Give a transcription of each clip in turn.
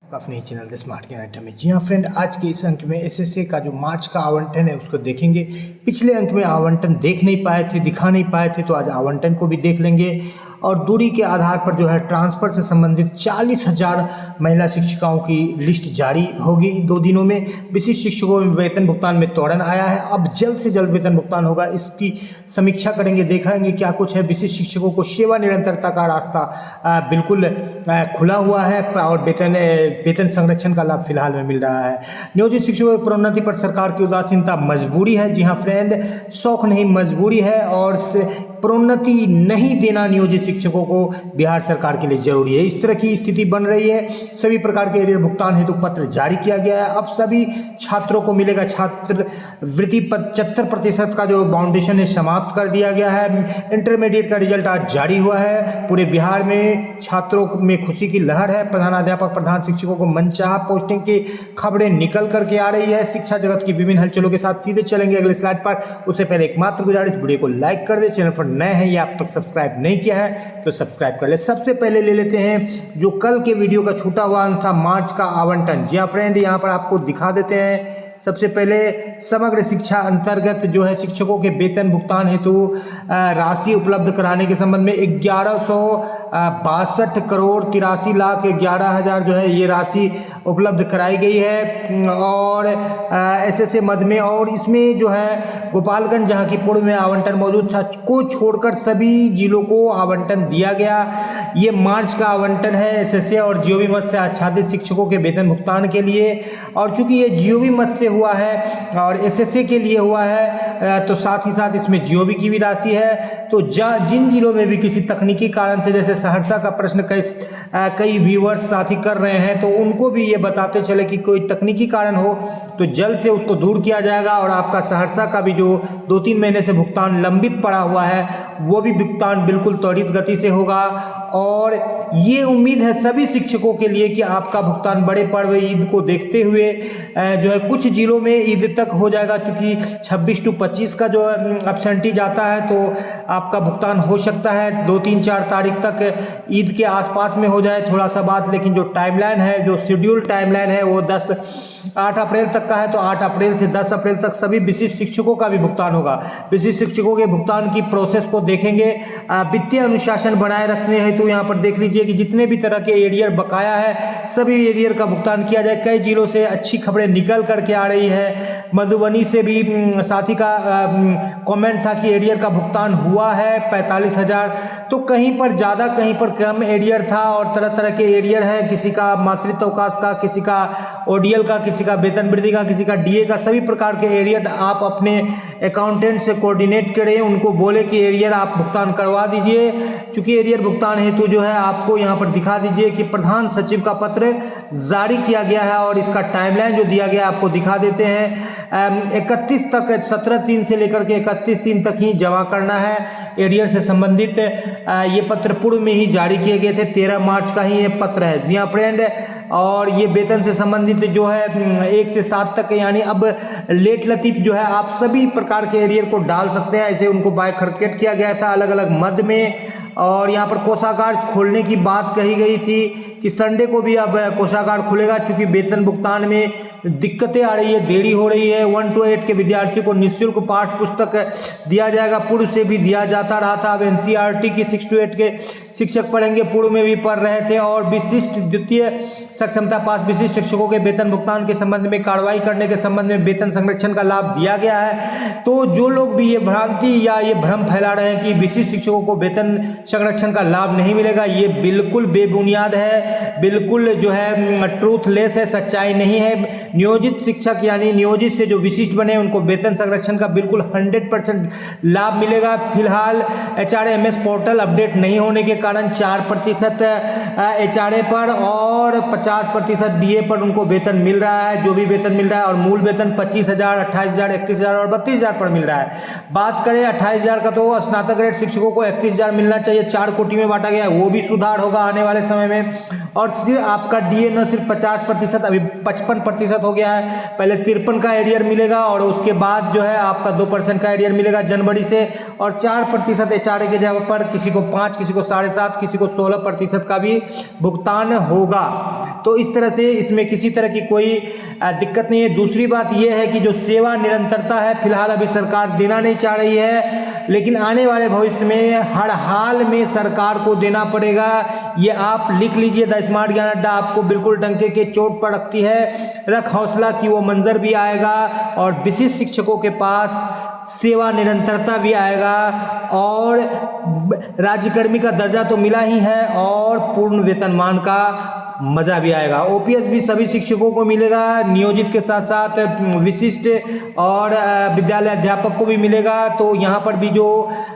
अपने channel the smart ज्ञान अड्डा में। जी हाँ फ्रेंड, आज के इस अंक में एसएससी का जो मार्च का आवंटन है उसको देखेंगे। पिछले अंक में आवंटन देख नहीं पाए थे, दिखा नहीं पाए थे, तो आज आवंटन को भी देख लेंगे। और दूरी के आधार पर जो है ट्रांसफ़र से संबंधित 40,000 महिला शिक्षिकाओं की लिस्ट जारी होगी 2 दिनों में। विशिष्ट शिक्षकों में वेतन भुगतान में त्वरण आया है, अब जल्द से जल्द वेतन भुगतान होगा, इसकी समीक्षा करेंगे, देखेंगे क्या कुछ है। विशिष्ट शिक्षकों को सेवा निरंतरता का रास्ता बिल्कुल खुला हुआ है और वेतन संरक्षण का लाभ फिलहाल में मिल रहा है। नियोजित शिक्षकों की प्रोन्नति पर सरकार की उदासीनता मजबूरी है। जी हाँ फ्रेंड, शौक नहीं मजबूरी है, और प्रोन्नति नहीं देना नियोजित शिक्षकों को बिहार सरकार के लिए जरूरी है। इस तरह की स्थिति बन रही है। सभी प्रकार के एरियर भुगतान हेतु पत्र जारी किया गया है। अब सभी छात्रों को मिलेगा छात्रवृत्ति। 75% का जो बाउंडेशन है समाप्त कर दिया गया है। इंटरमीडिएट का रिजल्ट आज जारी हुआ है। पूरे बिहार में छात्रों में खुशी की लहर है। प्रधानाध्यापक प्रधान शिक्षकों को मनचाहा पोस्टिंग की खबरें निकल करके आ रही है। शिक्षा जगत की विभिन्न हलचलों के साथ सीधे चलेंगे अगले स्लाइड पर। उससे पहले एकमात्र गुजारिश, वीडियो को लाइक कर दे। चैनल पर नए हैं या अब तक सब्सक्राइब नहीं किया है तो सब्सक्राइब कर ले। सबसे पहले ले लेते हैं जो कल के वीडियो का छूटा हुआ अंश था, मार्च का आवंटन। जी हाँ फ्रेंड, यहाँ पर आपको दिखा देते हैं। सबसे पहले समग्र शिक्षा अंतर्गत जो है शिक्षकों के वेतन भुगतान हेतु राशि उपलब्ध कराने के संबंध में 1162 करोड़ 83 लाख 11,000 जो है ये राशि उपलब्ध कराई गई है। और एसएससी मद में, और इसमें जो है गोपालगंज जहाँ की पूर्व में आवंटन मौजूद था को छोड़कर सभी जिलों को आवंटन दिया गया। ये मार्च का आवंटन है एसएससी और जीओबी मद से आच्छादित शिक्षकों के वेतन भुगतान के लिए। और चूंकि ये जीओबी मद से हुआ है और एसएससी के लिए हुआ है, तो साथ ही साथ इसमें जीओबी की भी राशि है। तो जिन जिलों में भी किसी तकनीकी कारण से, जैसे सहरसा का प्रश्न कई व्यूअर्स साथी कर रहे हैं, तो उनको भी ये बताते चले कि कोई तकनीकी कारण हो तो जल्द से उसको दूर किया जाएगा। और आपका सहरसा का भी जो 2-3 महीने से भुगतान लंबित पड़ा हुआ है वो भी भुगतान बिल्कुल त्वरित गति से होगा। और ये उम्मीद है सभी शिक्षकों के लिए कि आपका भुगतान बड़े पर्व ईद को देखते हुए जो है कुछ जिलों में ईद तक हो जाएगा। चूंकि 26 से 25 का जो एब्सेंटी जाता है तो आपका भुगतान हो सकता है 2-3-4 तारीख तक ईद के आसपास में हो जाए थोड़ा सा बात। लेकिन जो टाइमलाइन है, जो शेड्यूल टाइमलाइन है वो 8 अप्रैल तक का है। तो 8 अप्रैल से 10 अप्रैल तक सभी विशिष्ट शिक्षकों का भी भुगतान होगा। विशिष्ट शिक्षकों के भुगतान की प्रोसेस को देखेंगे। वित्तीय अनुशासन बनाए रखने हैं तो यहाँ पर देख लीजिए कि जितने भी तरह के एरियर बकाया है सभी एरियर का भुगतान किया जाए। कई जिलों से अच्छी खबरें निकल करके आ रही है। मधुबनी से भी साथी का कमेंट था कि एरियर का भुगतान हुआ है 45,000। तो कहीं पर ज़्यादा कहीं पर कम एरियर था, और तरह तरह के एरियर है। किसी का मातृत्व अवकाश का, किसी का ओडीएल का, किसी का वेतन वृद्धि का, किसी का डीए का, सभी प्रकार के एरियर आप अपने अकाउंटेंट से कोऑर्डिनेट करें, उनको बोले कि एरियर आप भुगतान करवा दीजिए। चूंकि एरियर भुगतान हेतु जो है आपको यहाँ पर दिखा दीजिए कि प्रधान सचिव का पत्र जारी किया गया है और इसका टाइमलाइन जो दिया गया आपको दिखा देते हैं। 31 तक, 17/3 से लेकर के 31/3 तक ही जमा करना है एरियर से संबंधित। ये पत्र पूर्व में ही जारी किए गए थे, 13 मार्च का ही ये पत्र है। जी हाँ फ्रेंड, और ये वेतन से संबंधित जो है 1 से 7 तक, यानी अब लेट लतीफ जो है आप सभी प्रकार के एरियर को डाल सकते हैं। ऐसे उनको बाइफरकेट किया गया था अलग अलग मद में। और यहाँ पर कोषागार खोलने की बात कही गई थी कि संडे को भी अब कोषागार खुलेगा। चूंकि वेतन भुगतान में दिक्कतें आ रही है, देरी हो रही है। 1 to 8 के विद्यार्थी को निःशुल्क पाठ्य पुस्तक दिया जाएगा। पूर्व से भी दिया जाता रहा था। अब एनसीईआरटी की 6 to 8 के शिक्षक पढ़ेंगे, पूर्व में भी पढ़ रहे थे। और विशिष्ट द्वितीय सक्षमता पास विशिष्ट शिक्षकों के वेतन भुगतान के संबंध में कार्रवाई करने के संबंध में वेतन संरक्षण का लाभ दिया गया है। तो जो लोग भी ये भ्रांति या ये भ्रम फैला रहे हैं कि विशिष्ट शिक्षकों को वेतन संरक्षण का लाभ नहीं मिलेगा, ये बिल्कुल बेबुनियाद है, बिल्कुल जो है ट्रूथलेस है, सच्चाई नहीं है। नियोजित शिक्षक यानी नियोजित से जो विशिष्ट बने उनको वेतन संरक्षण का बिल्कुल 100% लाभ मिलेगा। फिलहाल एचआरएमएस पोर्टल अपडेट नहीं होने के कारण 4% एचआरए पर और 50% डीए पर उनको वेतन मिल रहा है, जो भी वेतन मिल रहा है। और मूल वेतन 25,000, 28,000, 31,000 और 32,000 पर मिल रहा है। बात करें 28,000 का, तो स्नातक ग्रेड शिक्षकों को 31,000 मिलना चाहिए। 4 कोटि में बांटा गया है, वो भी सुधार होगा आने वाले समय में। और सिर्फ आपका डीए न सिर्फ 50%, अभी 55% हो गया है। पहले 53 का एरियर मिलेगा और उसके बाद जो है आपका 2% का एरियर मिलेगा जनवरी से। और 4% एचआरए के जगह पर किसी को 5, किसी को 7.5, किसी को 16% का भी भुगतान होगा। तो इस तरह से इसमें किसी तरह की कोई दिक्कत नहीं है। दूसरी बात यह है कि जो सेवा निरंतरता है फिलहाल अभी सरकार देना नहीं चाह रही है, लेकिन आने वाले भविष्य में हर हाल में सरकार को देना पड़ेगा। ये आप लिख लीजिए, द स्मार्ट ज्ञान अड्डा आपको बिल्कुल डंके के चोट पर रखती है। रख हौसला कि वो मंजर भी आएगा और विशिष्ट शिक्षकों के पास सेवा निरंतरता भी आएगा और राज्यकर्मी का दर्जा तो मिला ही है और पूर्ण वेतनमान का मजा भी आएगा। ओपीएस भी सभी शिक्षकों को मिलेगा, नियोजित के साथ साथ विशिष्ट और विद्यालय अध्यापक को भी मिलेगा। तो यहाँ पर भी जो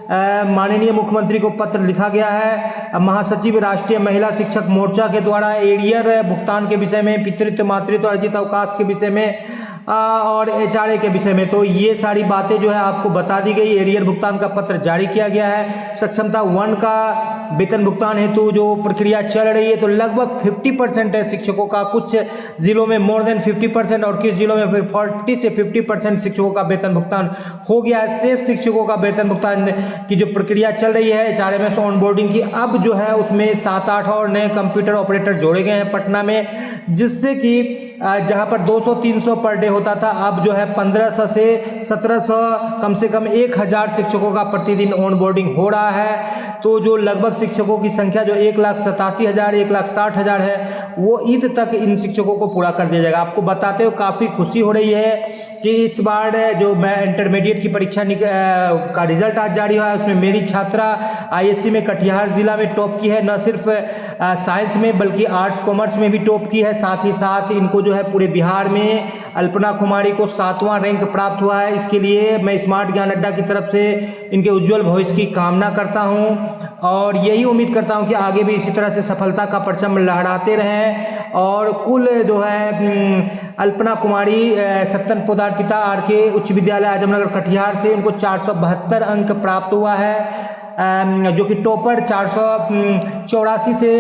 माननीय मुख्यमंत्री को पत्र लिखा गया है महासचिव राष्ट्रीय महिला शिक्षक मोर्चा के द्वारा एरियर भुगतान के विषय में, पितृत्व मातृत्व अर्जित अवकाश के विषय में और एचआरए के विषय में, तो ये सारी बातें जो है आपको बता दी गई। एरियर भुगतान का पत्र जारी किया गया है। सक्षमता 1 का वेतन भुगतान हेतु जो प्रक्रिया चल रही है तो लगभग 50% है शिक्षकों का, कुछ जिलों में मोर देन 50% और किस जिलों में फिर 40 से 50% शिक्षकों का वेतन भुगतान हो गया है। शेष शिक्षकों का वेतन भुगतान की जो प्रक्रिया चल रही है एचआरएमएस ऑनबोर्डिंग की, अब जो है उसमें 7-8 और नए कंप्यूटर ऑपरेटर जोड़े गए हैं पटना में, जिससे कि जहां पर 200-300 पर डे होता था अब जो है 1500 से 1700 कम से कम 1000 शिक्षकों का प्रतिदिन ऑनबोर्डिंग हो रहा है। तो जो लगभग शिक्षकों की संख्या जो 1,87,000 1,60,000 है वो ईद तक इन शिक्षकों को पूरा कर दिया जाएगा। आपको बताते हुए काफ़ी खुशी हो रही है कि इस बार जो इंटरमीडिएट की परीक्षा का रिजल्ट आज जारी हुआ है उसमें मेरी छात्रा आईएससी में कटिहार जिला में टॉप की है, न सिर्फ साइंस में बल्कि आर्ट्स कॉमर्स में भी टॉप की है। साथ ही साथ इनको जो है पूरे बिहार में अल्पना कुमारी को 7वां रैंक प्राप्त हुआ है। इसके लिए मैं स्मार्ट ज्ञान अड्डा की तरफ से इनके उज्जवल भविष्य की कामना करता हूं और यही उम्मीद करता हूं कि आगे भी इसी तरह से सफलता का परचम लहराते रहें। और कुल जो है अल्पना कुमारी सत्तन पोदार पिता आरके उच्च विद्यालय आजमनगर कटिहार से उनको 472 अंक प्राप्त हुआ है, जो कि टॉपर 484 से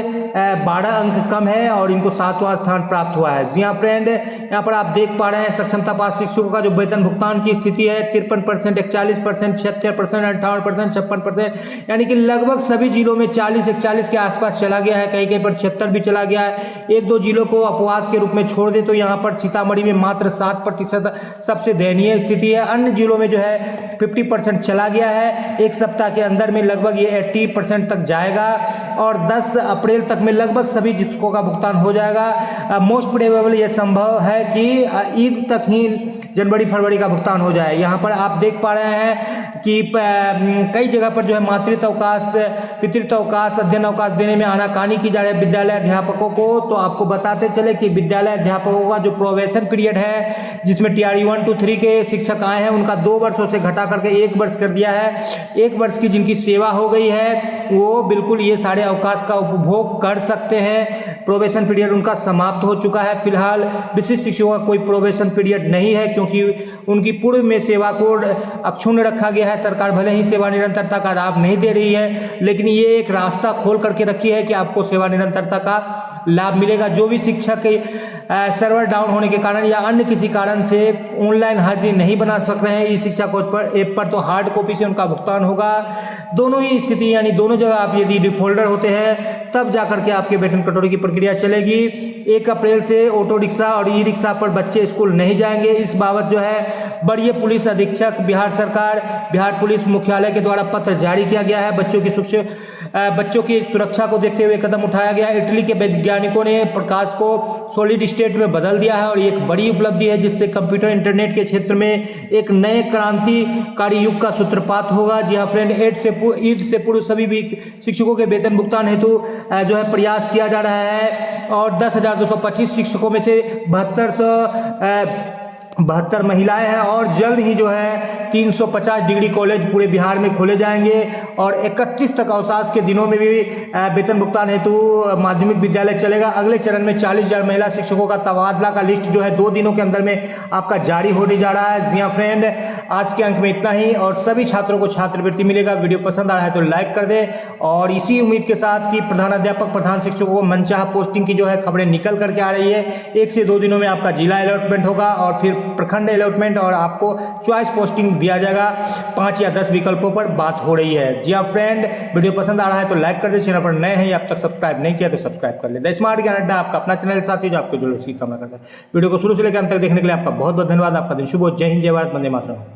12 अंक कम है और इनको 7वां स्थान प्राप्त हुआ है। जी हाँ फ्रेंड, यहाँ पर आप देख पा रहे हैं सक्षमता पास शिक्षकों का जो वेतन भुगतान की स्थिति है 53%, 41%, 76%, 58%, 56%, यानी कि लगभग सभी जिलों में 40-41 के आसपास चला गया है, कहीं कहीं पर 76 भी चला गया है। 1-2 जिलों को अपवाद के रूप में छोड़ दे तो यहाँ पर सीतामढ़ी में मात्र 7% सबसे दयनीय स्थिति है। अन्य जिलों में जो है 50% चला गया है। एक सप्ताह के अंदर में लगभग ये 80% तक जाएगा और 10 अप्रैल तक में लगभग सभी शिक्षकों का भुगतान हो जाएगा। मोस्ट प्रोबेबल ये संभव है कि ईद तक ही जनवरी फरवरी का भुगतान हो जाए। यहाँ पर आप देख पा रहे हैं कि कई जगह पर जो है मातृत्व अवकाश, पितृत्व अवकाश, अध्ययन अवकाश देने में आनाकानी की जा रही है विद्यालय अध्यापकों को। तो आपको बताते चले कि विद्यालय अध्यापकों का जो प्रोबेशन पीरियड है जिसमें TRE 1 to 3 के शिक्षक आए हैं उनका 2 वर्षों से घटा करके 1 वर्ष कर दिया है। 1 वर्ष की जिनकी सेवा हो गई है वो बिल्कुल ये सारे अवकाश का उपभोग कर सकते हैं। प्रोबेशन पीरियड उनका समाप्त हो चुका है। फिलहाल विशिष्ट शिक्षकों का कोई प्रोबेशन पीरियड नहीं है क्योंकि उनकी पूर्व में सेवा को अक्षुण्ण रखा गया है। सरकार भले ही सेवा निरंतरता का लाभ नहीं दे रही है लेकिन ये एक रास्ता खोल करके रखी है कि आपको सेवा निरंतरता का लाभ मिलेगा। जो भी शिक्षक सर्वर डाउन होने के कारण या अन्य किसी कारण से ऑनलाइन हाजिरी नहीं बना सक रहे हैं ई शिक्षा कोच पर ऐप पर, तो हार्ड कॉपी से उनका भुगतान होगा। दोनों ही स्थिति यानी दोनों जगह आप यदि डिफॉल्टर होते हैं तब जाकर के आपके वेतन कटौती की प्रक्रिया चलेगी। 1 अप्रैल से ऑटो रिक्शा और ई रिक्शा पर बच्चे स्कूल नहीं जाएंगे। इस बाबत जो है वरीय पुलिस अधीक्षक बिहार सरकार बिहार पुलिस मुख्यालय के द्वारा पत्र जारी किया गया है। बच्चों की सुरक्षा को देखते हुए कदम उठाया गया है। इटली के वैज्ञानिकों ने प्रकाश को सॉलिड स्टेट में बदल दिया है और ये एक बड़ी उपलब्धि है जिससे कंप्यूटर इंटरनेट के क्षेत्र में एक नए क्रांतिकारी युग का सूत्रपात होगा। जी हाँ फ्रेंड, ईद से पूर्व सभी भी शिक्षकों के वेतन भुगतान हेतु जो है प्रयास किया जा रहा है और 10,225 शिक्षकों में से 72 महिलाएं हैं और जल्द ही जो है 350 डिग्री कॉलेज पूरे बिहार में खोले जाएंगे और 31 तक अवकाश के दिनों में भी वेतन भुगतान हेतु माध्यमिक विद्यालय चलेगा। अगले चरण में 40,000 महिला शिक्षकों का तबादला का लिस्ट जो है 2 दिनों के अंदर में आपका जारी होने जा रहा है। जी हाँ फ्रेंड, आज के अंक में इतना ही और सभी छात्रों को छात्रवृत्ति मिलेगा। वीडियो पसंद आ रहा है तो लाइक कर दे और इसी उम्मीद के साथ कि प्रधानाध्यापक प्रधान शिक्षकों को मनचाहा पोस्टिंग की जो है खबरें निकल करके आ रही है। 1 से 2 दिनों में आपका जिला अलॉटमेंट होगा और फिर प्रखंड अलॉटमेंट और आपको चॉइस पोस्टिंग दिया जाएगा। 5 या 10 विकल्पों पर बात हो रही है। जी हाँ फ्रेंड, वीडियो पसंद आ रहा है तो लाइक कर दे, चैनल पर नए हैं या अब तक सब्सक्राइब नहीं किया तो सब्सक्राइब कर ले। द स्मार्ट ज्ञान अड्डा आपका अपना चैनल साथी जो आपको जो उसकी कामना करता है। वीडियो को शुरू से लेकर अंत तक देखने के लिए आपका बहुत बहुत धन्यवाद। आपका दिन शुभ हो। जय हिंद, जय भारत, वंदे मातरम।